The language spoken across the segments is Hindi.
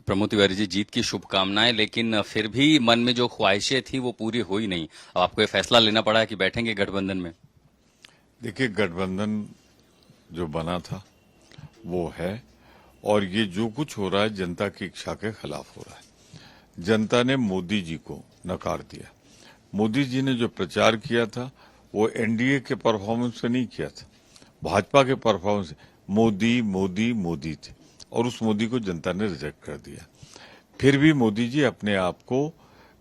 प्रमोद तिवारी जी, जीत की शुभकामनाएं, लेकिन फिर भी मन में जो ख्वाहिशें थी वो पूरी हुई नहीं। अब आपको ये फैसला लेना पड़ा है कि बैठेंगे गठबंधन में। देखिए, गठबंधन जो बना था वो है, और ये जो कुछ हो रहा है जनता की इच्छा के खिलाफ हो रहा है। जनता ने मोदी जी को नकार दिया। मोदी जी ने जो प्रचार किया था वो एनडीए के परफॉर्मेंस से नहीं किया था, भाजपा के परफॉर्मेंस से। मोदी मोदी मोदी थे, और उस मोदी को जनता ने रिजेक्ट कर दिया। फिर भी मोदी जी अपने आप को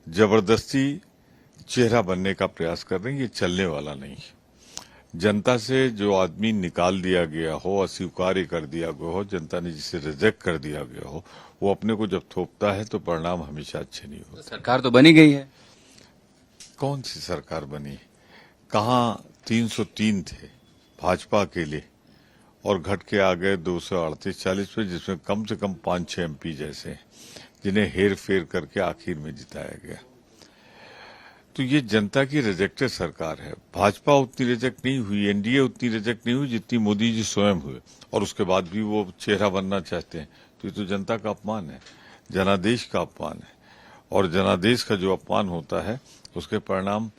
जबरदस्ती चेहरा बनने का प्रयास कर रहे हैं। ये चलने वाला नहीं है। जनता से जो आदमी निकाल दिया गया हो, अस्वीकार कर दिया गया हो, जनता ने जिसे रिजेक्ट कर दिया गया हो, वो अपने को जब थोपता है तो परिणाम हमेशा अच्छे नहीं होते। सरकार तो बनी गई है। कौन सी सरकार बनी? कहाँ 303 थे भाजपा के लिए, और घट के आ गए 238-40 पे, जिसमें कम से कम 5-6 एमपी जैसे हैं, जिन्हें हेर फेर करके आखिर में जिताया गया। तो ये जनता की रिजेक्टेड सरकार है। भाजपा उतनी रिजेक्ट नहीं हुई, एनडीए उतनी रिजेक्ट नहीं हुई जितनी मोदी जी स्वयं हुए, और उसके बाद भी वो चेहरा बनना चाहते हैं। तो ये तो जनता का अपमान है, जनादेश का अपमान है, और जनादेश का जो अपमान होता है उसके परिणाम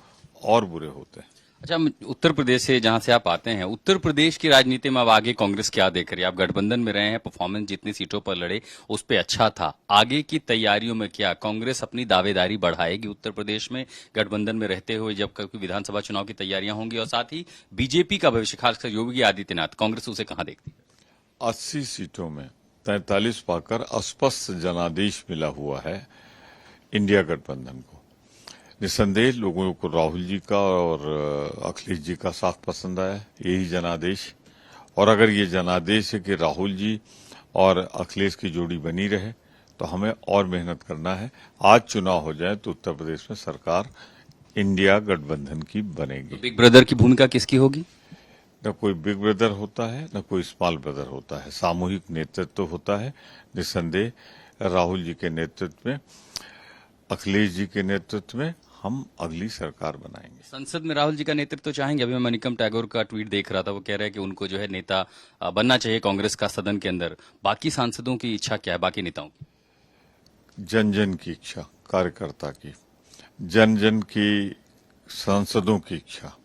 और बुरे होते हैं। अच्छा, उत्तर प्रदेश से जहां से आप आते हैं, उत्तर प्रदेश की राजनीति में अब आगे कांग्रेस क्या देख रही है? आप गठबंधन में रहे हैं, परफॉर्मेंस जितनी सीटों पर लड़े उस पे अच्छा था। आगे की तैयारियों में क्या कांग्रेस अपनी दावेदारी बढ़ाएगी उत्तर प्रदेश में गठबंधन में रहते हुए, जब कभी विधानसभा चुनाव की तैयारियां होंगी? और साथ ही बीजेपी का भविष्य, खासकर योगी आदित्यनाथ, कांग्रेस उसे कहां देखती है? 80 सीटों में 43 पाकर स्पष्ट जनादेश मिला हुआ है इंडिया गठबंधन को। निसंदेह लोगों को राहुल जी का और अखिलेश जी का साथ पसंद आया, यही जनादेश। और अगर ये जनादेश है कि राहुल जी और अखिलेश की जोड़ी बनी रहे, तो हमें और मेहनत करना है। आज चुनाव हो जाए तो उत्तर प्रदेश में सरकार इंडिया गठबंधन की बनेगी। तो बिग ब्रदर की भूमिका किसकी होगी? न कोई बिग ब्रदर होता है, न कोई स्मॉल ब्रदर होता है। सामूहिक नेतृत्व होता है। निसंदेह राहुल जी के नेतृत्व में, अखिलेश जी के नेतृत्व में हम अगली सरकार बनाएंगे। संसद में राहुल जी का नेतृत्व चाहेंगे? अभी मैं मणिकम टैगोर का ट्वीट देख रहा था, वो कह रहे हैं कि उनको जो है नेता बनना चाहिए कांग्रेस का सदन के अंदर। बाकी सांसदों की इच्छा क्या है, बाकी नेताओं की? जन जन की इच्छा, कार्यकर्ता की, जन जन की, सांसदों की इच्छा,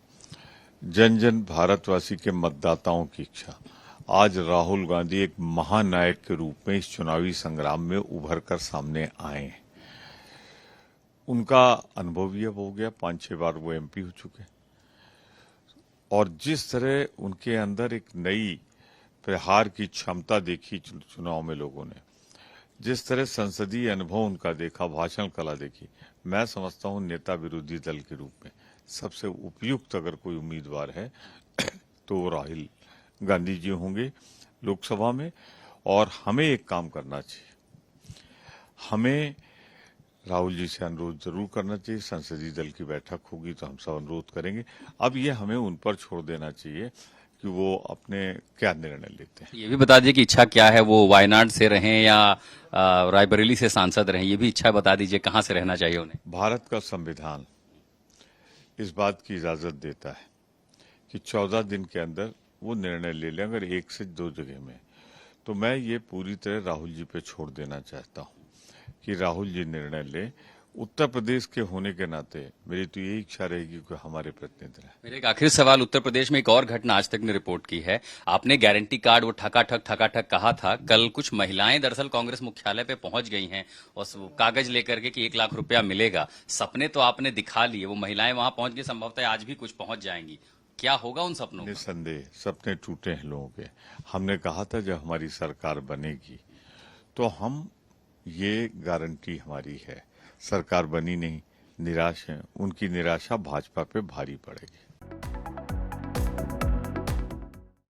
जन जन भारतवासी के मतदाताओं की इच्छा। आज राहुल गांधी एक महानायक के रूप में इस चुनावी संग्राम में उभर कर सामने आए हैं। उनका अनुभव भी अब हो गया, 5-6 बार वो एमपी हो चुके, और जिस तरह उनके अंदर एक नई प्रहार की क्षमता देखी चुनाव में लोगों ने, जिस तरह संसदीय अनुभव उनका देखा, भाषण कला देखी, मैं समझता हूं नेता विरोधी दल के रूप में सबसे उपयुक्त अगर कोई उम्मीदवार है तो वो राहुल गांधी जी होंगे लोकसभा में। और हमें एक काम करना चाहिए, हमें राहुल जी से अनुरोध जरूर करना चाहिए। संसदीय दल की बैठक होगी तो हम सब अनुरोध करेंगे। अब ये हमें उन पर छोड़ देना चाहिए कि वो अपने क्या निर्णय लेते हैं। ये भी बता दीजिए कि इच्छा क्या है, वो वायनाड से रहें या रायबरेली से सांसद रहें, ये भी इच्छा बता दीजिए, कहाँ से रहना चाहिए उन्हें? भारत का संविधान इस बात की इजाजत देता है कि 14 दिन के अंदर वो निर्णय ले लें, अगर 1 से 2 जगह में। तो मैं ये पूरी तरह राहुल जी पे छोड़ देना चाहता हूँ कि राहुल जी निर्णय लें। उत्तर प्रदेश के होने के नाते मेरी तो यही इच्छा रहेगी कि हमारे प्रतिनिधि रहे। मेरा एक आखिरी सवाल, उत्तर प्रदेश में एक और घटना आज तक ने रिपोर्ट की है। आपने गारंटी कार्ड वो ठकाठक कहा था। कल कुछ महिलाएं दरअसल कांग्रेस मुख्यालय पे पहुंच गई हैं और कागज लेकर के कि 1 लाख रुपया मिलेगा। सपने तो आपने दिखा लिए, वो महिलाएं वहां पहुंच गई, संभवतः आज भी कुछ पहुंच जाएंगी। क्या होगा उन सपनों का? निसंदेह सपने टूटे हैं लोगों के। हमने कहा था जब हमारी सरकार बनेगी तो हम, ये गारंटी हमारी है। सरकार बनी नहीं, निराश हैं, उनकी निराशा भाजपा पे भारी पड़ेगी।